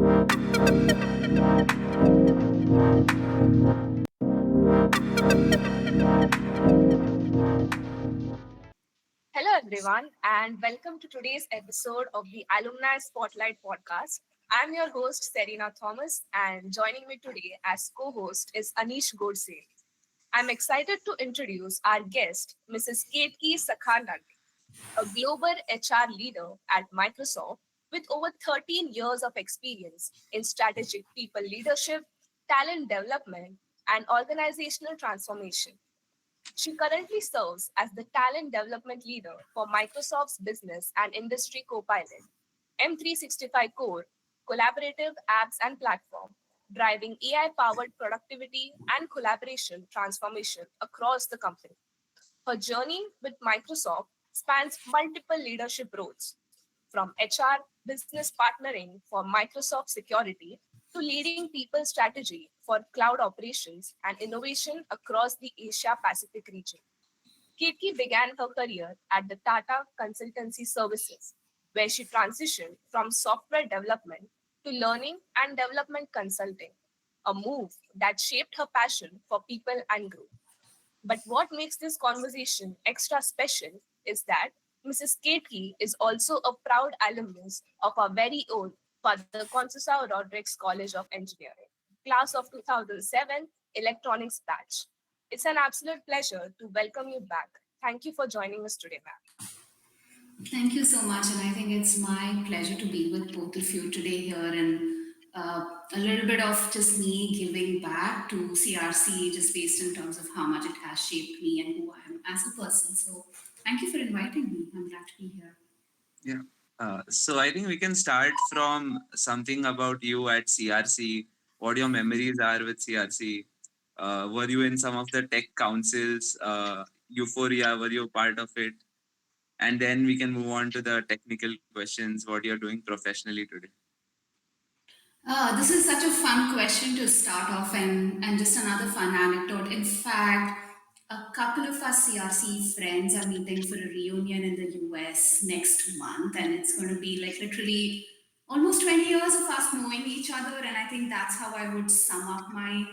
Hello, everyone, and welcome to today's episode of the Alumni Spotlight podcast. I'm your host, Serena Thomas, and joining me today as co host is Anish Godse. I'm excited to introduce our guest, Mrs. Ketaki Sakhardande, a global HR leader at Microsoft with over 13 years of experience in strategic people leadership, talent development, and organizational transformation. She currently serves as the talent development leader for Microsoft's Business and Industry Copilot, M365 Core, collaborative apps and platform, driving AI powered productivity and collaboration transformation across the company. Her journey with Microsoft spans multiple leadership roles, from HR business partnering for Microsoft Security to leading people strategy for cloud operations and innovation across the Asia Pacific region. Ketki began her career at the Tata Consultancy Services, where she transitioned from software development to learning and development consulting, a move that shaped her passion for people and growth. But what makes this conversation extra special is that Mrs. Ketki is also a proud alumnus of our very own Father Conceição Rodrigues College of Engineering, class of 2007, electronics batch. It's an absolute pleasure to welcome you back. Thank you for joining us today, ma'am. Thank you so much, and I think it's my pleasure to be with both of you today here and a little bit of just me giving back to CRC just based in terms of how much it has shaped me and who I am as a person. So, thank you for inviting me. I'm glad to be here. Yeah. So I think we can start from something about you at CRC, what your memories are with CRC. Were you in some of the tech councils? Euphoria, were you part of it? And then we can move on to the technical questions, what you're doing professionally today. This is such a fun question to start off, and just another fun anecdote. In fact, a couple of our CRC friends are meeting for a reunion in the US next month, and it's going to be like literally almost 20 years of us knowing each other. And I think that's how I would sum up my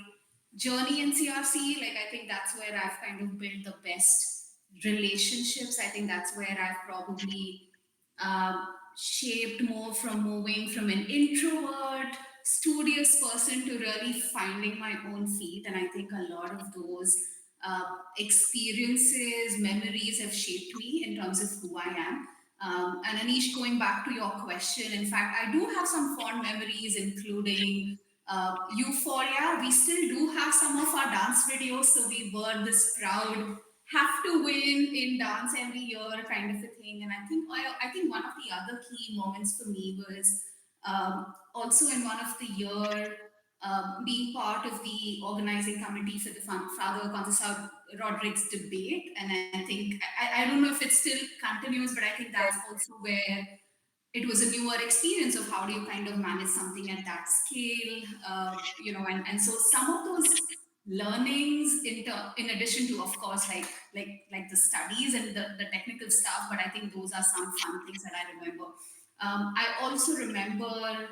journey in CRC. Like, I think that's where I've kind of built the best relationships. I think that's where I've probably shaped more from moving from an introvert, studious person to really finding my own feet. And I think a lot of those experiences, memories have shaped me in terms of who I am. And Anish, going back to your question, in fact, I do have some fond memories, including Euphoria. We still do have some of our dance videos, so we were this proud have to win in dance every year kind of a thing. And I think one of the other key moments for me was also in one of the year being part of the organizing committee for the Father Conceição Rodrigues debate. And I think I don't know if it still continues, but I think that's also where it was a newer experience of how do you kind of manage something at that scale, and so some of those learnings in addition to, of course, like the studies and the technical stuff, but I think those are some fun things that I remember. I also remember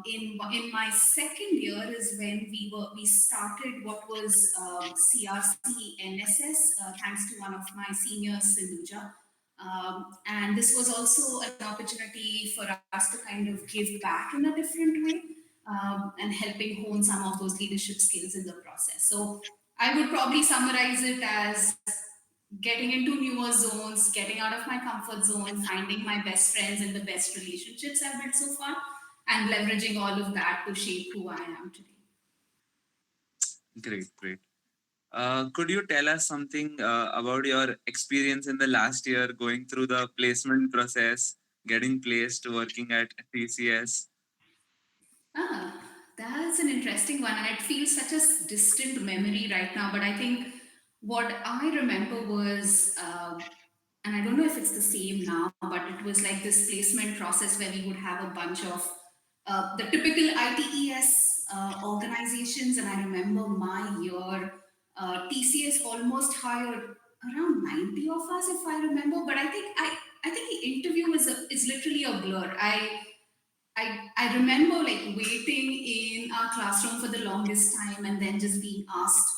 in my second year is when we started what was CRC NSS, thanks to one of my seniors, Sinduja. And this was also an opportunity for us to kind of give back in a different way, and helping hone some of those leadership skills in the process. So I would probably summarize it as getting into newer zones, getting out of my comfort zone, finding my best friends and the best relationships I've built so far, and leveraging all of that to shape who I am today. Great, great. Could you tell us something about your experience in the last year going through the placement process, getting placed, working at TCS? That's an interesting one, and it feels such a distant memory right now. But I think what I remember was, and I don't know if it's the same now, but it was like this placement process where we would have a bunch of the typical ITES organizations. And I remember my year, TCS almost hired around 90 of us, if I remember. But I think the interview is literally a blur. I remember like waiting in our classroom for the longest time and then just being asked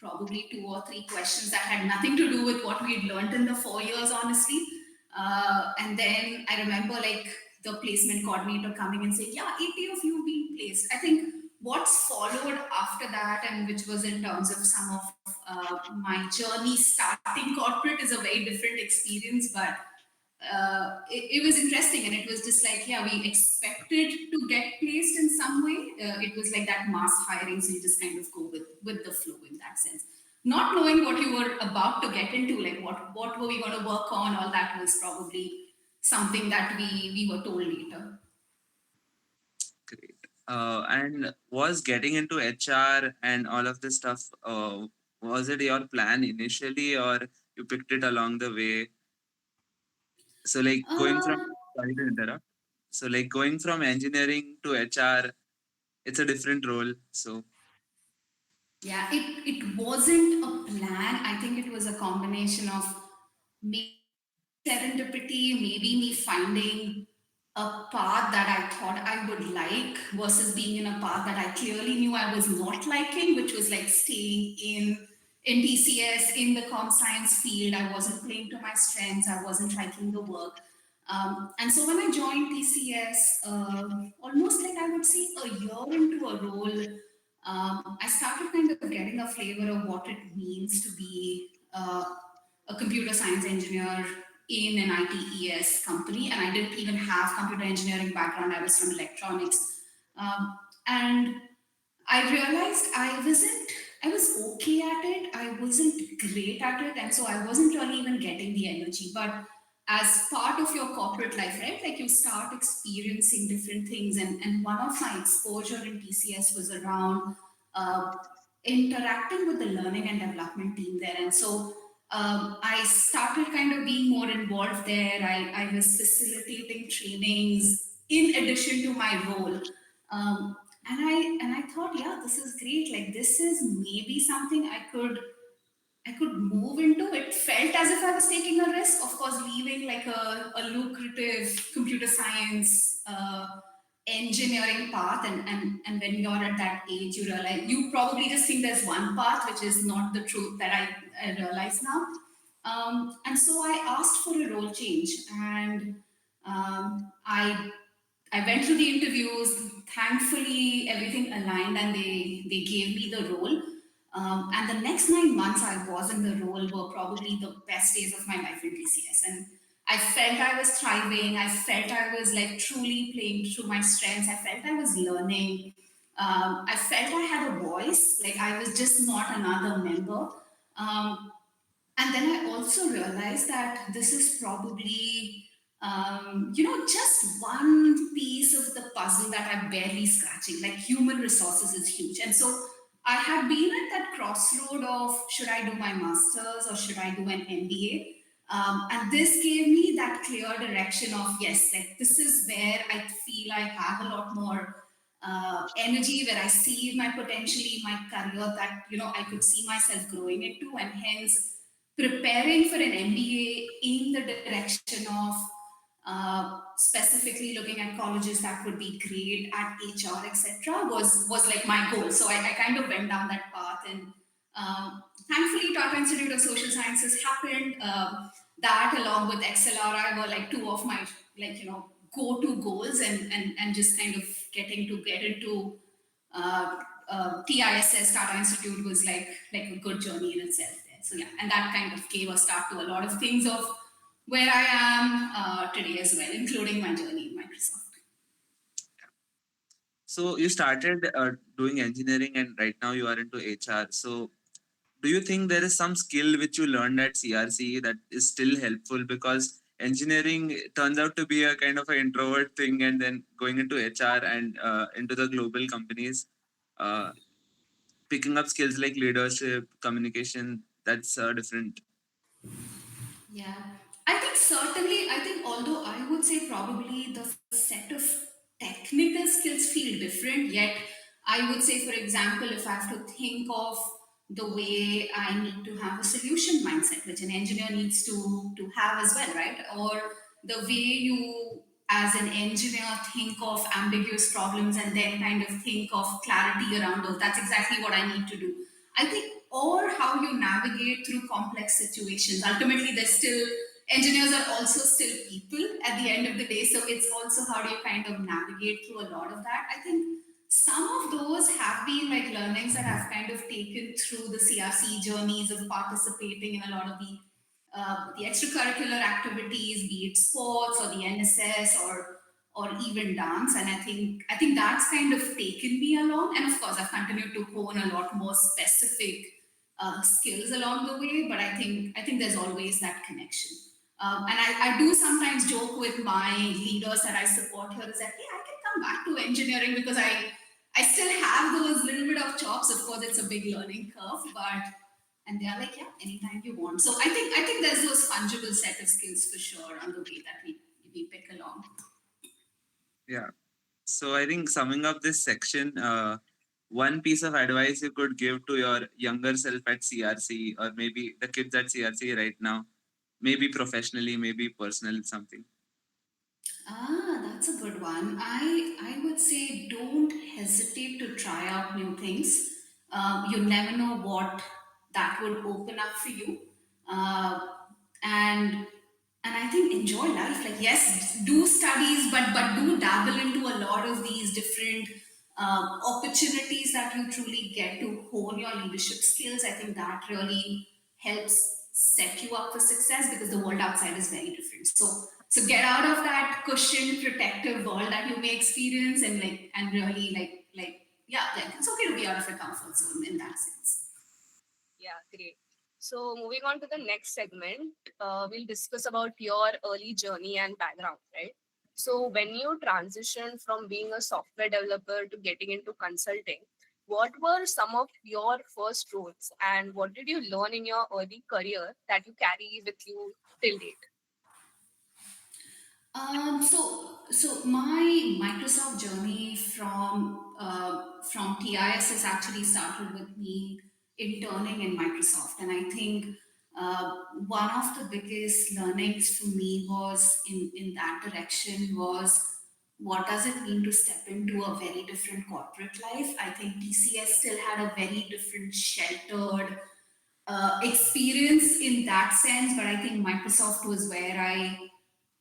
probably 2 or 3 questions that had nothing to do with what we had learned in the 4 years, honestly. And then I remember like the placement coordinator coming and saying, "Yeah, 80 of you being placed." I think what's followed after that, and which was in terms of some of my journey starting corporate, is a very different experience, but it was interesting, and it was just like, yeah, we expected to get placed in some way. It was like that mass hiring, so you just kind of go with the flow in that sense, not knowing what you were about to get into, like what were we going to work on. All that was probably something that we were told later. Great. And was getting into HR and all of this stuff, was it your plan initially, or you picked it along the way? So, like going from, uh, sorry to interrupt. So, like going from engineering to HR, it's a different role. So, yeah, it wasn't a plan. I think it was a combination of maybe serendipity, maybe me finding a path that I thought I would like versus being in a path that I clearly knew I was not liking, which was like staying in TCS in the com science field. I wasn't playing to my strengths. I wasn't liking the work. And so when I joined TCS, almost like I would say a year into a role, I started kind of getting a flavor of what it means to be a computer science engineer in an ITES company. And I didn't even have computer engineering background. I was from electronics. And I realized I was okay at it. I wasn't great at it. And so I wasn't really even getting the energy. But as part of your corporate life, right, like you start experiencing different things. And one of my exposure in TCS was around uh, interacting with the learning and development team there. And so I started kind of being more involved there. I was facilitating trainings in addition to my role. Um, and I thought, yeah, this is great. Like this is maybe something I could move into. It felt as if I was taking a risk, of course, leaving like a lucrative computer science engineering path. And when you're at that age, you realize you probably just think there's one path, which is not the truth that I realize now. And so I asked for a role change, and I went through the interviews. Thankfully, everything aligned, and they gave me the role. And the next 9 months I was in the role were probably the best days of my life in TCS. And I felt I was thriving. I felt I was like truly playing through my strengths. I felt I was learning. I felt I had a voice. Like I was just not another member. Um, and then I also realized that this is probably, just one piece of the puzzle that I'm barely scratching. Like human resources is huge. And so I had been at that crossroad of should I do my master's or should I do an MBA? And this gave me that clear direction of yes, like this is where I feel I have a lot more energy, where I see my potential in my career that I could see myself growing into, and hence preparing for an MBA in the direction of specifically looking at colleges that would be great at HR, etc., was like my goal. So I kind of went down that path, and thankfully, Tata Institute of Social Sciences happened. That along with XLRI were like two of my go-to goals, and just kind of getting to get into TISS, Tata Institute, was like a good journey in itself there. So yeah, and that kind of gave a start to a lot of things of where I am today as well, including my journey in Microsoft. so you started doing engineering, and right now you are into HR. So, do you think there is some skill which you learned at CRCE that is still helpful? Because engineering turns out to be a kind of an introvert thing, and then going into HR and into the global companies, uh, picking up skills like leadership, communication, that's different. Yeah, I think certainly, I think although I would say probably the set of technical skills feel different, yet I would say, for example, if I have to think of the way I need to have a solution mindset, which an engineer needs to have as well, right? Or the way you as an engineer think of ambiguous problems and then kind of think of clarity around those. That's exactly what I need to do. I think, or how you navigate through complex situations. Ultimately, there's still engineers are also still people at the end of the day. So it's also how do you kind of navigate through a lot of that. I think some of those have been like learnings that I've kind of taken through the CRC journeys of participating in a lot of the extracurricular activities, be it sports or the NSS or even dance. And I think that's kind of taken me along. And of course, I've continued to hone a lot more specific skills along the way. But I think there's always that connection. And I do sometimes joke with my leaders that I support here is that hey, I can come back to engineering because I still have those little bit of chops. Of course, it's a big learning curve, but and they are like, yeah, anytime you want. So I think there's those fungible set of skills for sure on the way that we pick along. Yeah. So I think summing up this section, one piece of advice you could give to your younger self at CRC, or maybe the kids at CRC right now, maybe professionally, maybe personal, something. That's a good one. I would say don't hesitate to try out new things. You never know what that would open up for you, uh, and I think enjoy life. Like yes, do studies, but do dabble into a lot of these different opportunities that you truly get to hone your leadership skills. I think that really helps set you up for success because the world outside is very different. So get out of that cushioned, protective world that you may experience and really yeah, like it's okay to be out of your comfort zone in that sense. Yeah, great. So moving on to the next segment, we'll discuss about your early journey and background, right? So when you transitioned from being a software developer to getting into consulting, what were some of your first roles and what did you learn in your early career that you carry with you till date? So my Microsoft journey from TIS has actually started with me interning in Microsoft, and I think one of the biggest learnings for me was in that direction was what does it mean to step into a very different corporate life. I think TCS still had a very different sheltered experience in that sense, but I think Microsoft was where I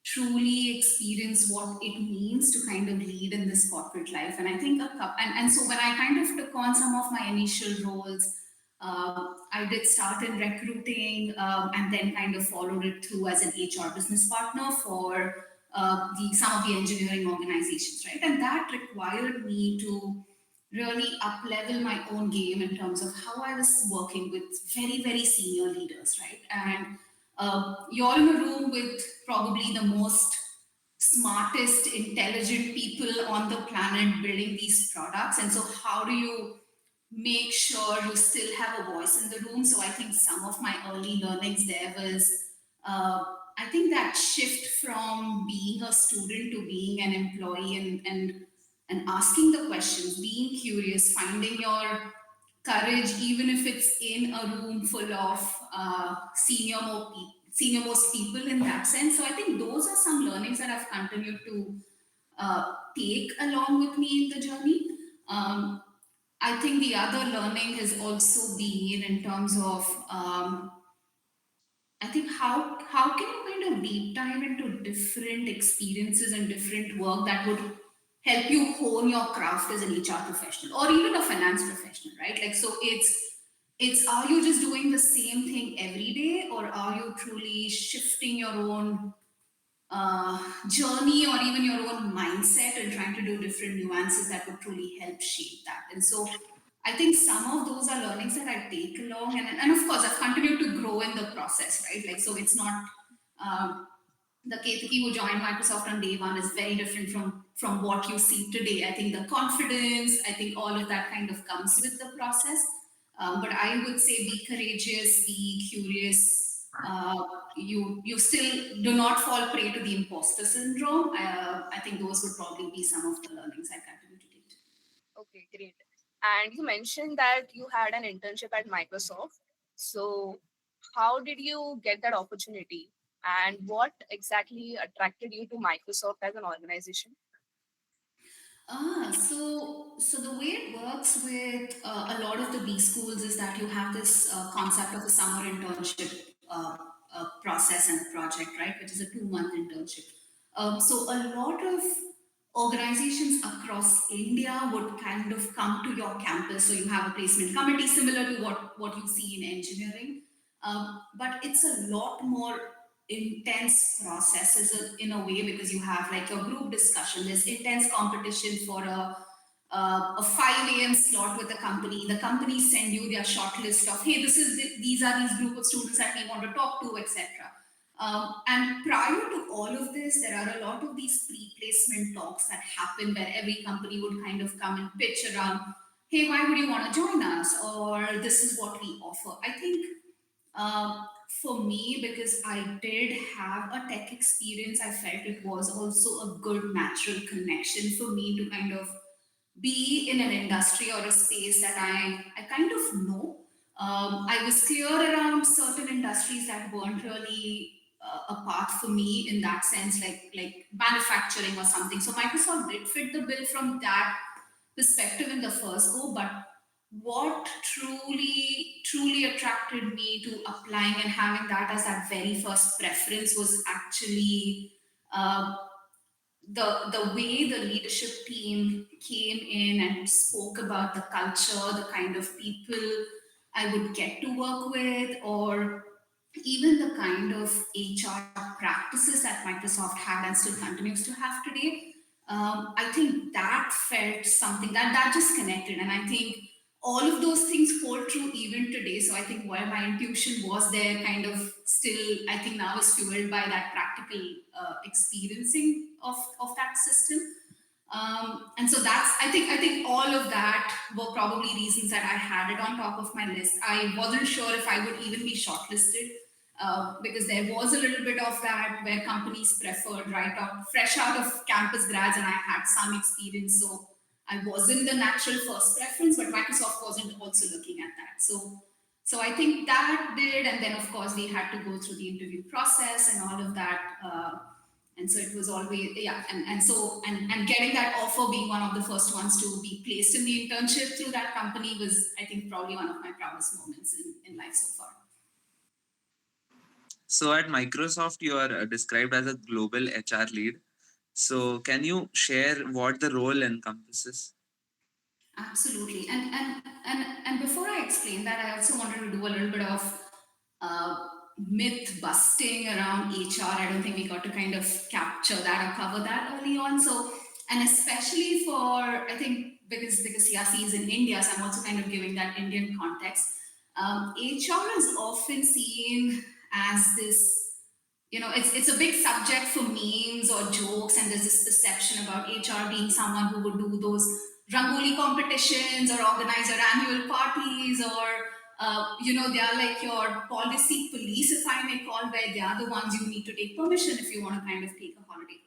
truly experience what it means to kind of lead in this corporate life. And I think and so when I kind of took on some of my initial roles, I did start in recruiting and then kind of followed it through as an HR business partner for the some of the engineering organizations, right? And that required me to really up level my own game in terms of how I was working with very, very senior leaders, right? And you're in a room with probably the most smartest, intelligent people on the planet building these products. And so, how do you make sure you still have a voice in the room? So, I think some of my early learnings there was. I think that shift from being a student to being an employee and asking the questions, being curious, finding your courage, even if it's in a room full of senior most people in that sense. So I think those are some learnings that I've continued to take along with me in the journey. Um, I think the other learning has also been in terms of I think how can you kind of deep dive into different experiences and different work that would help you hone your craft as an HR professional or even a finance professional, right? Like so it's are you just doing the same thing every day or are you truly shifting your own journey or even your own mindset and trying to do different nuances that would truly help shape that. And so I think some of those are learnings that I take along and of course I've continued to grow in the process, right? Like so it's not the Ketaki who joined Microsoft on day one is very different from what you see today. I think the confidence, I think all of that kind of comes with the process. But I would say be courageous, be curious. You still do not fall prey to the imposter syndrome. I think those would probably be some of the learnings I continue to take. Okay, great. And you mentioned that you had an internship at Microsoft. So how did you get that opportunity? And what exactly attracted you to Microsoft as an organization? So the way it works with a lot of the B schools is that you have this concept of a summer internship process and project, right, which is a 2 month internship. So a lot of organizations across India would kind of come to your campus. So you have a placement committee similar to what you see in engineering, but it's a lot more intense processes in a way because you have like a group discussion. There's intense competition for a 5 a.m. slot with the company. The company send you their short list of, hey, these are these group of students that we want to talk to, etc. And prior to all of this, there are a lot of these pre-placement talks that happen where every company would kind of come and pitch around, hey, why would you want to join us? Or this is what we offer. I think for me, because I did have a tech experience, I felt it was also a good natural connection for me to kind of be in an industry or a space that I kind of know. I was clear around certain industries that weren't really a path for me in that sense, like manufacturing or something. So Microsoft did fit the bill from that perspective in the first go, but what truly attracted me to applying and having that as that very first preference was actually uh, the way the leadership team came in and spoke about the culture, the kind of people I would get to work with, or even the kind of HR practices that Microsoft had and still continues to have today. I think that felt something that just connected, and I think all of those things hold true even today. So I think while my intuition was there, kind of still, I think now is fueled by that practical experiencing of that system. And so that's I think all of that were probably reasons that I had it on top of my list. I wasn't sure if I would even be shortlisted because there was a little bit of that where companies preferred fresh out of campus grads, and I had some experience, so I wasn't the natural first preference, but Microsoft wasn't also looking at that. So I think that did, and then of course we had to go through the interview process and all of that. And so it was always, yeah, and getting that offer, being one of the first ones to be placed in the internship through that company was, I think, probably one of my proudest moments in life so far. So at Microsoft, you are described as a global HR lead. So can you share what the role encompasses? Absolutely. And before I explain that, I also wanted to do a little bit of uh, myth busting around HR. I don't think we got to kind of capture that or cover that early on. So, and especially for, I think because CRC is in India, so I'm also kind of giving that Indian context. HR is often seen as this, it's a big subject for memes or jokes, and there's this perception about HR being someone who would do those rangoli competitions or organize your annual parties, or they are like your policy police, if I may call, where they are the ones you need to take permission if you want to kind of take a holiday.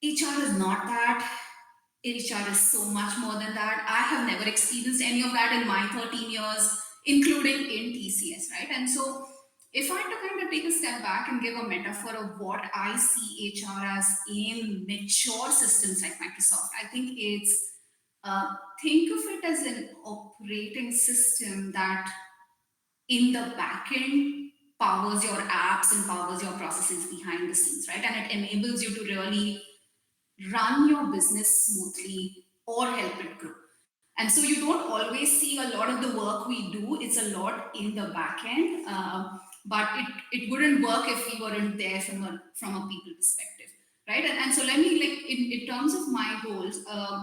HR is not that. HR is so much more than that. I have never experienced any of that in my 13 years, including in TCS, right? And so, if I had to kind of take a step back and give a metaphor of what I see HR as in mature systems like Microsoft, I think it's think of it as an operating system that in the back end powers your apps and powers your processes behind the scenes, right? And it enables you to really run your business smoothly or help it grow. And so you don't always see a lot of the work we do. It's a lot in the back end, but it wouldn't work if we weren't there from a people perspective, right? And so let me, like, in terms of my goals,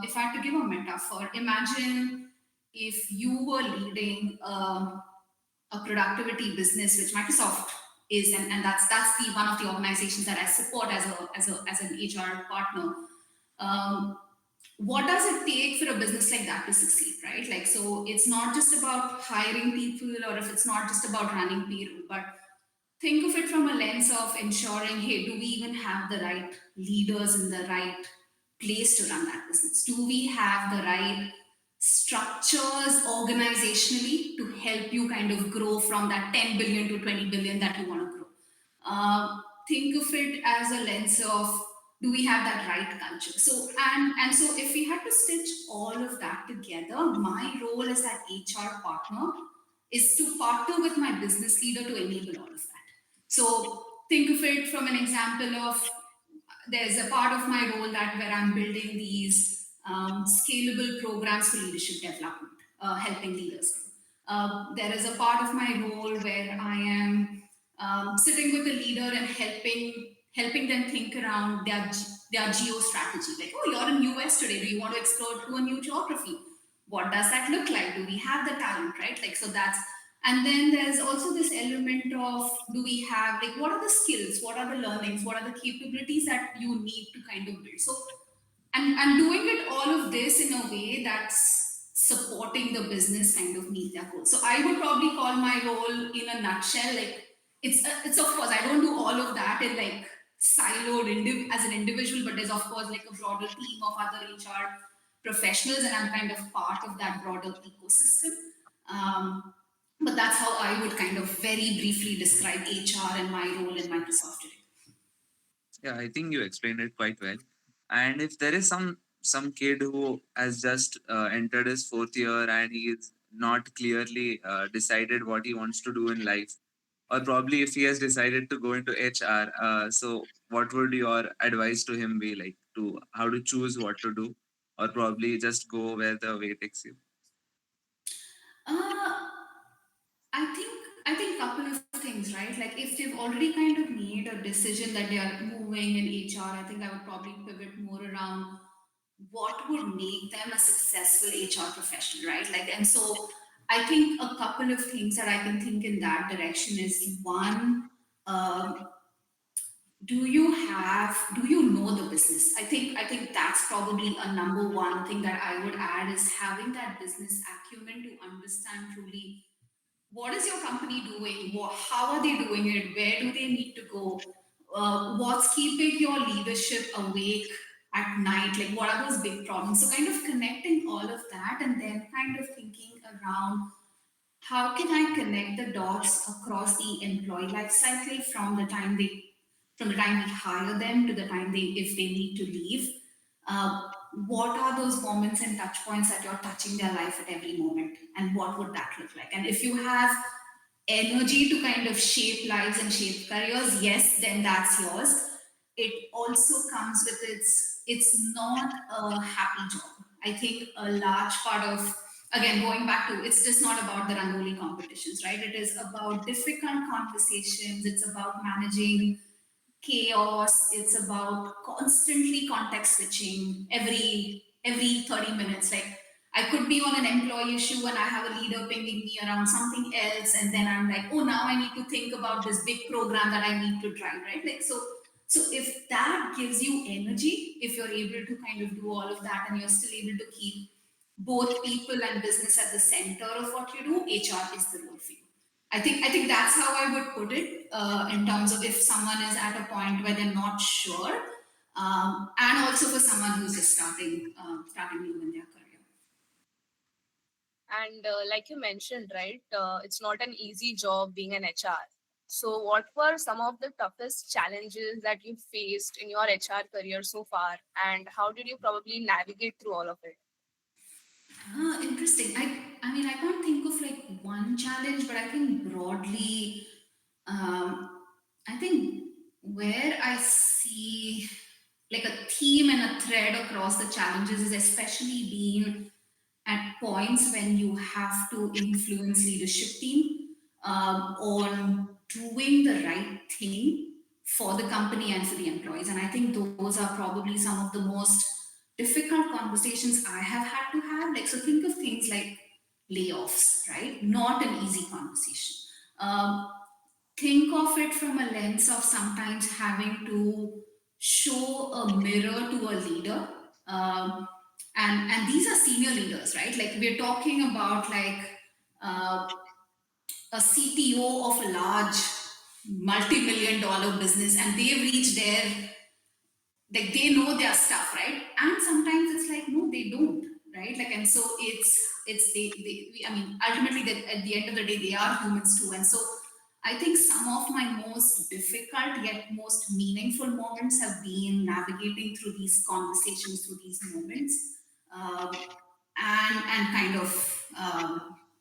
if I had to give a metaphor, imagine if you were leading a productivity business, which Microsoft is, and that's the one of the organizations that I support as an HR partner. Um, what does it take for a business like that to succeed, right? Like, so it's not just about hiring people, or if it's not just about running payroll, but think of it from a lens of ensuring, hey, do we even have the right leaders in the right place to run that business? Do we have the right structures organizationally to help you kind of grow from that 10 billion to 20 billion that you want to grow? think of it as a lens of, do we have that right culture? So and so if we had to stitch all of that together, my role as that HR partner is to partner with my business leader to enable all of that. So think of it from an example of, there's a part of my role that where I'm building these scalable programs for leadership development, helping leaders. There is a part of my role where I am sitting with a leader and helping them think around their geo strategy. Like, oh, you're in US today. Do you want to explore to a new geography? What does that look like? Do we have the talent, right? Like, so that's, and then there's also this element of, do we have, like, what are the skills, what are the learnings, what are the capabilities that you need to kind of build? So and doing it all of this in a way that's supporting the business kind of meet their goals. So I would probably call my role in a nutshell, like, it's of course I don't do all of that in like siloed as an individual, but there's of course like a broader team of other HR professionals, and I'm kind of part of that broader ecosystem. Um, but that's how I would kind of very briefly describe HR and my role in Microsoft today. Yeah, I think you explained it quite well. And if there is some kid who has just entered his fourth year and he is not clearly decided what he wants to do in life, or probably if he has decided to go into HR, so what would your advice to him be, like to how to choose what to do, or probably just go where the way takes you? Uh, I think couple of things, right? Like if they've already kind of made a decision that they are moving in HR, I think I would probably pivot more around what would make them a successful HR professional, right? Like, and so I think a couple of things that I can think in that direction is one, um, do you know the business? I think that's probably a number one thing that I would add, is having that business acumen to understand truly what is your company doing, how are they doing it, where do they need to go, what's keeping your leadership awake at night, like what are those big problems. So kind of connecting all of that, and then kind of thinking around, how can I connect the dots across the employee life cycle from the time we hire them to the time if they need to leave? Uh, what are those moments and touch points that you're touching their life at every moment, and what would that look like? And if you have energy to kind of shape lives and shape careers, yes, then that's yours. It also comes with it's not a happy job. I think a large part of, again, going back to, it's just not about the Rangoli competitions, right? It is about difficult conversations, it's about managing chaos, it's about constantly context switching every 30 minutes. Like, I could be on an employee issue and I have a leader pinging me around something else, and then I'm like, oh, now I need to think about this big program that I need to drive, right? Like, so if that gives you energy, if you're able to kind of do all of that and you're still able to keep both people and business at the center of what you do, HR is the role for you. I think that's how I would put it, in terms of if someone is at a point where they're not sure, and also for someone who's just starting new in their career. And like you mentioned, right, it's not an easy job being an HR. So, what were some of the toughest challenges that you faced in your HR career so far, and how did you probably navigate through all of it? Interesting. I mean, I can't think of like one challenge, but I think broadly, um, I think where I see like a theme and a thread across the challenges is especially being at points when you have to influence leadership team, on doing the right thing for the company and for the employees. And I think those are probably some of the most difficult conversations I have had to have. Like, so think of things like layoffs, right? Not an easy conversation. Um, think of it from a lens of sometimes having to show a mirror to a leader. And these are senior leaders, right? Like, we're talking about like uh, a CTO of a large multi-million dollar business, and they've reached their, like, they know their stuff, right? And sometimes it's like, no, they don't, right? Like, and so it's I mean, ultimately, that at the end of the day, they are humans too. And so I think some of my most difficult yet most meaningful moments have been navigating through these conversations, through these moments, um, and kind of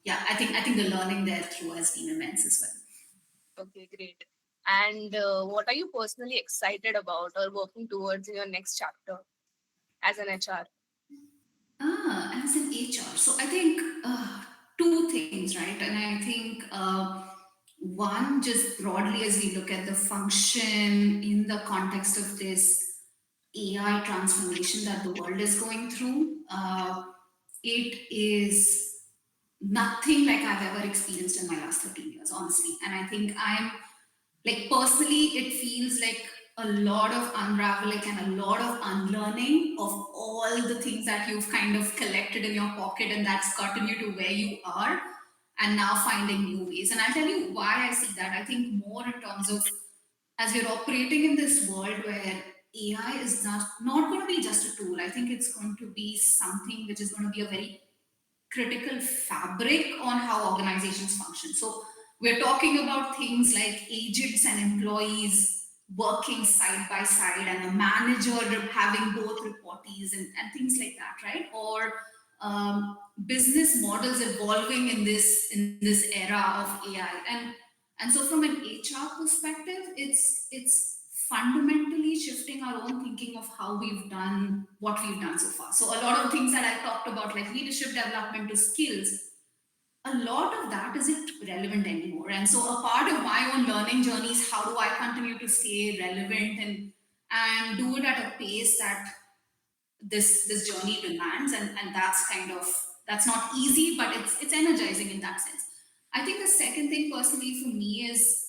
yeah. I think the learning there through has been immense as well. Okay, great. And what are you personally excited about or working towards in your next chapter as an HR? As an HR, so I think two things, right? And I think one, just broadly as we look at the function in the context of this AI transformation that the world is going through, it is nothing like I've ever experienced in my last 13 years, honestly. And I think I'm like personally, it feels like a lot of unraveling and a lot of unlearning of all the things that you've kind of collected in your pocket and that's gotten you to where you are, and now finding new ways. And I'll tell you why I see that. I think more in terms of as we're operating in this world where AI is not going to be just a tool. I think it's going to be something which is going to be a very critical fabric on how organizations function. So we're talking about things like agents and employees working side by side and a manager having both reportees and things like that, right? Or business models evolving in this era of AI. And so from an HR perspective, it's fundamentally shifting our own thinking of how we've done what we've done so far. So a lot of things that I talked about, like leadership development to skills, a lot of that isn't relevant anymore. And so a part of my own learning journey is how do I continue to stay relevant and do it at a pace that this journey demands, and that's kind of that's not easy, but it's energizing in that sense. I think the second thing personally for me is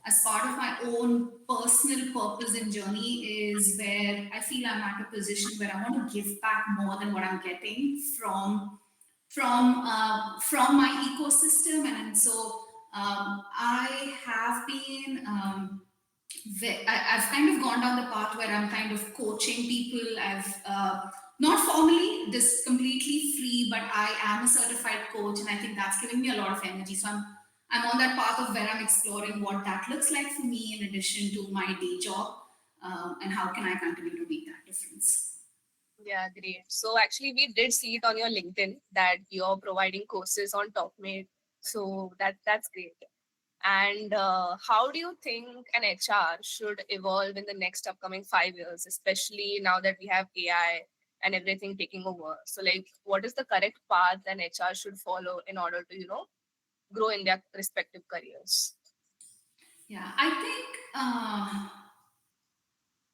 as part of my own personal purpose and journey is where I feel I'm at a position where I want to give back more than what I'm getting from my ecosystem. And so I have been I've kind of gone down the path where I'm kind of coaching people. I've not formally, this completely free, but I am a certified coach, and I think that's giving me a lot of energy. So I'm on that path of where I'm exploring what that looks like for me in addition to my day job, and how can I continue to make that difference. Yeah, great. So actually, we did see it on your LinkedIn that you're providing courses on TopMate. So that's great. And how do you think an HR should evolve in the next upcoming 5 years, especially now that we have AI and everything taking over? So, like, what is the correct path an HR should follow in order to, grow in their respective careers? Yeah, I think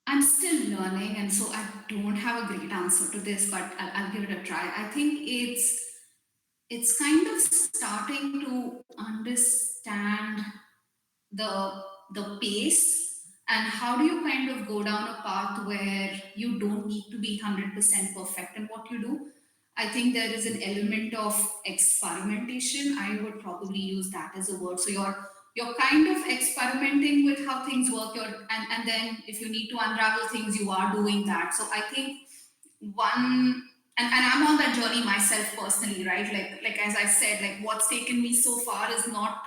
I'm still learning, and so I don't have a great answer to this, but I'll give it a try. I think it's kind of starting to understand the pace and how do you kind of go down a path where you don't need to be 100% perfect in what you do. I think there is an element of experimentation. I would probably use that as a word. So you're kind of experimenting with how things work. And then if you need to unravel things, you are doing that. So I think one and I'm on that journey myself personally, right? Like as I said, like what's taken me so far is not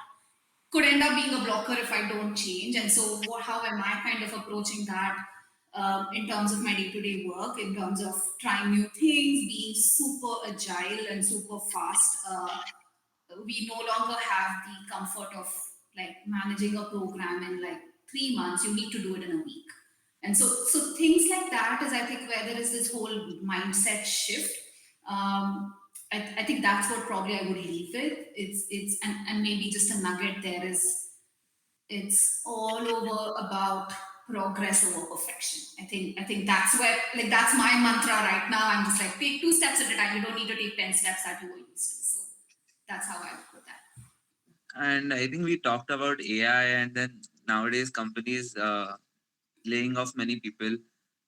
could end up being a blocker if I don't change. And so, how am I kind of approaching that in terms of my day to day work, in terms of trying new things, being super agile and super fast? We no longer have the comfort of like managing a program in like 3 months. You need to do it in a week. And so things like that is, I think, where there is this whole mindset shift. I think that's what probably I would leave with. It's and maybe just a nugget there is it's all over about progress over perfection. I think that's where like that's my mantra right now. I'm just like take 2 steps at a time. You don't need to take 10 steps that you were used to. So that's how I put that. And I think we talked about AI, and then nowadays companies laying off many people,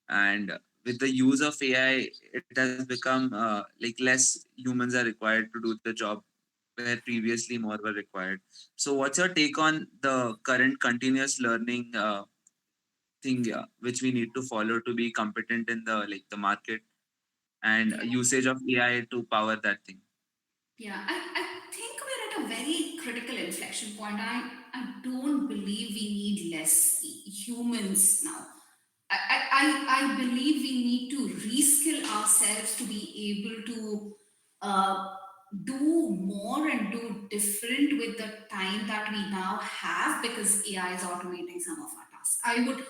and with the use of AI, it has become like less humans are required to do the job where previously more were required. So, what's your take on the current continuous learning thing which we need to follow to be competent in the market and Yeah. usage of AI to power that thing? Yeah, I think we're at a very critical inflection point. I don't believe we need less humans now. I believe we need to reskill ourselves to be able to do more and do different with the time that we now have, because AI is automating some of our tasks. I would,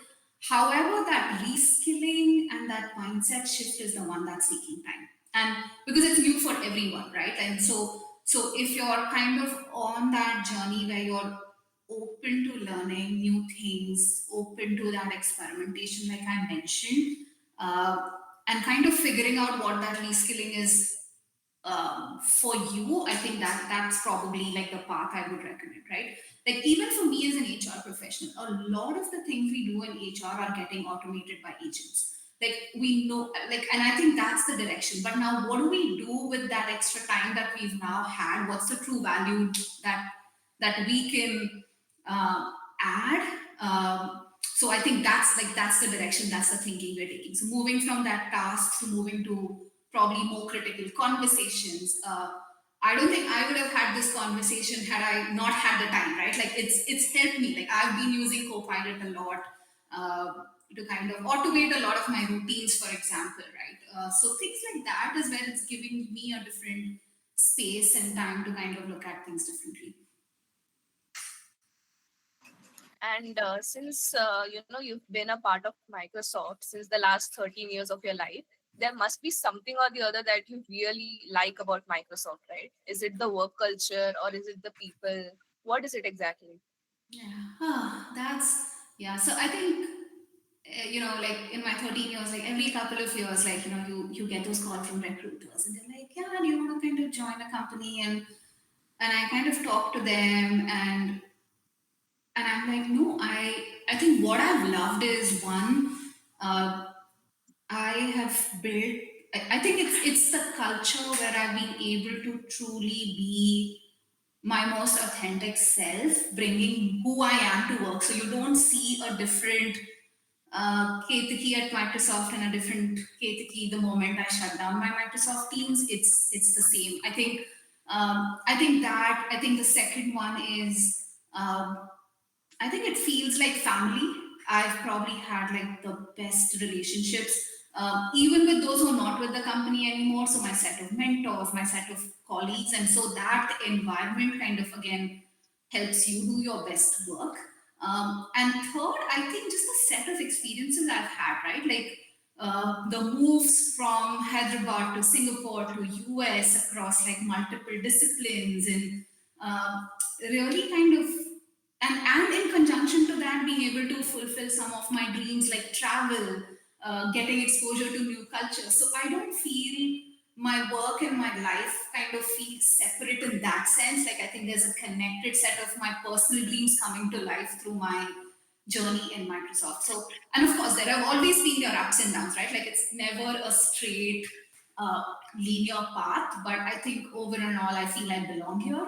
however, that reskilling and that mindset shift is the one that's taking time. And because it's new for everyone, right? And so if you're kind of on that journey where you're open to learning new things, open to that experimentation, like I mentioned, and kind of figuring out what that reskilling is for you, I think that that's probably like the path I would recommend, right? Like even for me as an HR professional, a lot of the things we do in HR are getting automated by agents. Like we know, like, and I think that's the direction. But now, what do we do with that extra time that we've now had? What's the true value that we can add? So I think that's the direction, that's the thinking we're taking. So moving from that task to moving to probably more critical conversations. I don't think I would have had this conversation had I not had the time, right? Like it's helped me. Like I've been using Copilot a lot to kind of automate a lot of my routines, for example, right? So things like that is where it's giving me a different space and time to kind of look at things differently. And since you've been a part of Microsoft since the last 13 years of your life, there must be something or the other that you really like about Microsoft, right? Is it the work culture or is it the people? What is it exactly? Yeah, that's yeah. So I think like in my 13 years, like every couple of years, like you get those calls from recruiters, and they're like, yeah, do you want to kind of join a company? And I kind of talk to them, and I'm like, no, I think what I've loved is one, uh, I have built. I think it's the culture where I've been able to truly be my most authentic self, bringing who I am to work. So you don't see a different Ketaki at Microsoft and a different Ketaki the moment I shut down my Microsoft Teams. It's the same. I think the second one is I think it feels like family. I've probably had like the best relationships, even with those who are not with the company anymore. So my set of mentors, my set of colleagues, and so that environment kind of again helps you do your best work. And third, I think just the set of experiences I've had, right? Like the moves from Hyderabad to Singapore to US across like multiple disciplines and really kind of and in conjunction to that being able to fulfill some of my dreams like travel, getting exposure to new cultures. So I don't feel my work and my life kind of feel separate in that sense. Like I think there's a connected set of my personal dreams coming to life through my journey in Microsoft. So, and of course, there have always been your ups and downs, right? Like it's never a straight, uh, linear path. But I think over and all, I feel I belong here.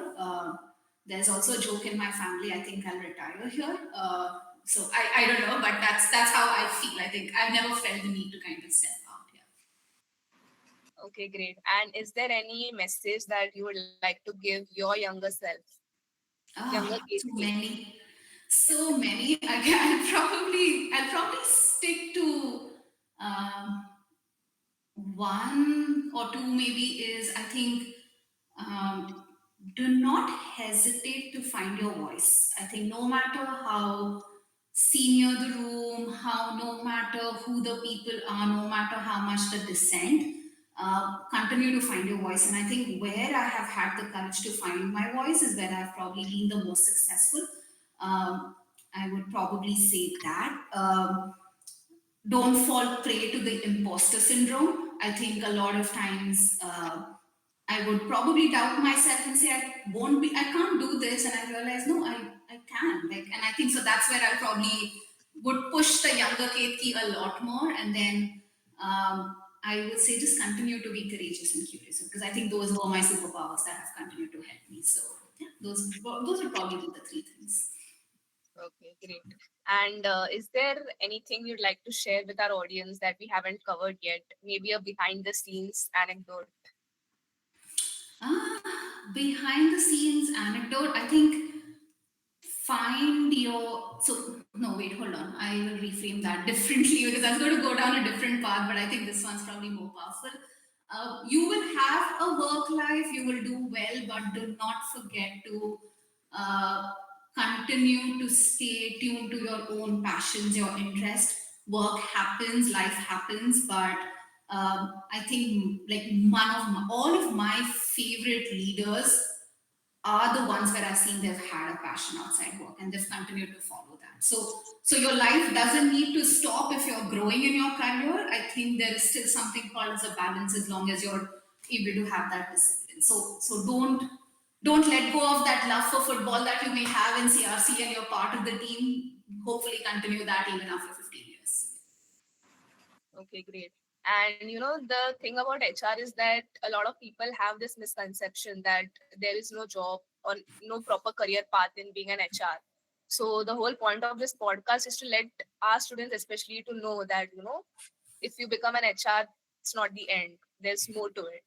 There's also a joke in my family. I think I'll retire here. So I don't know, but that's how I feel. I think I've never felt the need to kind of step out. Yeah. Okay, great. And is there any message that you would like to give your younger self, younger Too Ketaki? many, Yeah. so many. I'll probably stick to um, one or two. Maybe is I think um, do not hesitate to find your voice. I think no matter how senior the room, how no matter who the people are, no matter how much the dissent, continue to find your voice. And I think where I have had the courage to find my voice is where I've probably been the most successful. Um, I would probably say that. Don't fall prey to the imposter syndrome. I think a lot of times I would probably doubt myself and say I can't do this, and I realize no, I can. Like, and I think so that's where I probably would push the younger Ketki a lot more, and then I would say just continue to be courageous and curious because I think those were my superpowers that have continued to help me. So yeah, those would probably be the three things. Okay, great. And is there anything you'd like to share with our audience that we haven't covered yet? Maybe a behind the scenes anecdote. Behind the scenes anecdote, I think find your no wait, hold on, I will reframe that differently because that's going to go down a different path, but I think this one's probably more powerful. You will have a work life, you will do well, but do not forget to uh, continue to stay tuned to your own passions, your interest. Work happens, life happens, but I think like all of my favorite leaders are the ones where I've seen they've had a passion outside work and they've continued to follow that. So your life doesn't need to stop if you're growing in your career. I think there is still something called as a balance as long as you're able to have that discipline. So don't let go of that love for football that you may have in CRC and you're part of the team. Hopefully continue that even after 15 years. Okay, great. And the thing about HR is that a lot of people have this misconception that there is no job or no proper career path in being an HR. So the whole point of this podcast is to let our students especially to know that, if you become an HR, it's not the end. There's more to it.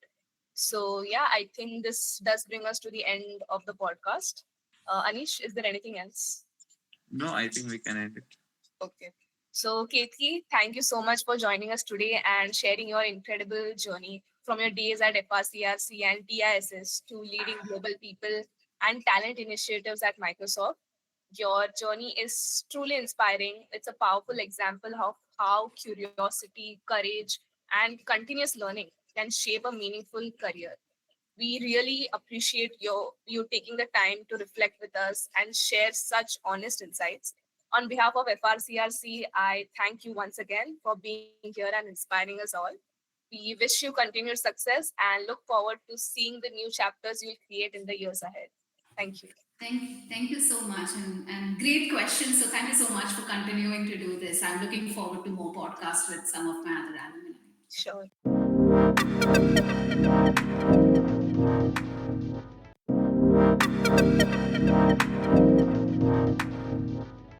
So yeah, I think this does bring us to the end of the podcast. Anish, is there anything else? No, I think we can end it. Okay. So, Ketki, thank you so much for joining us today and sharing your incredible journey from your days at FRCRC and TISS to leading global people and talent initiatives at Microsoft. Your journey is truly inspiring. It's a powerful example of how curiosity, courage, and continuous learning can shape a meaningful career. We really appreciate you taking the time to reflect with us and share such honest insights. On behalf of FRCRC, I thank you once again for being here and inspiring us all. We wish you continued success and look forward to seeing the new chapters you'll create in the years ahead. Thank you. Thank you so much, and great questions. So thank you so much for continuing to do this. I'm looking forward to more podcasts with some of my other alumni. Sure.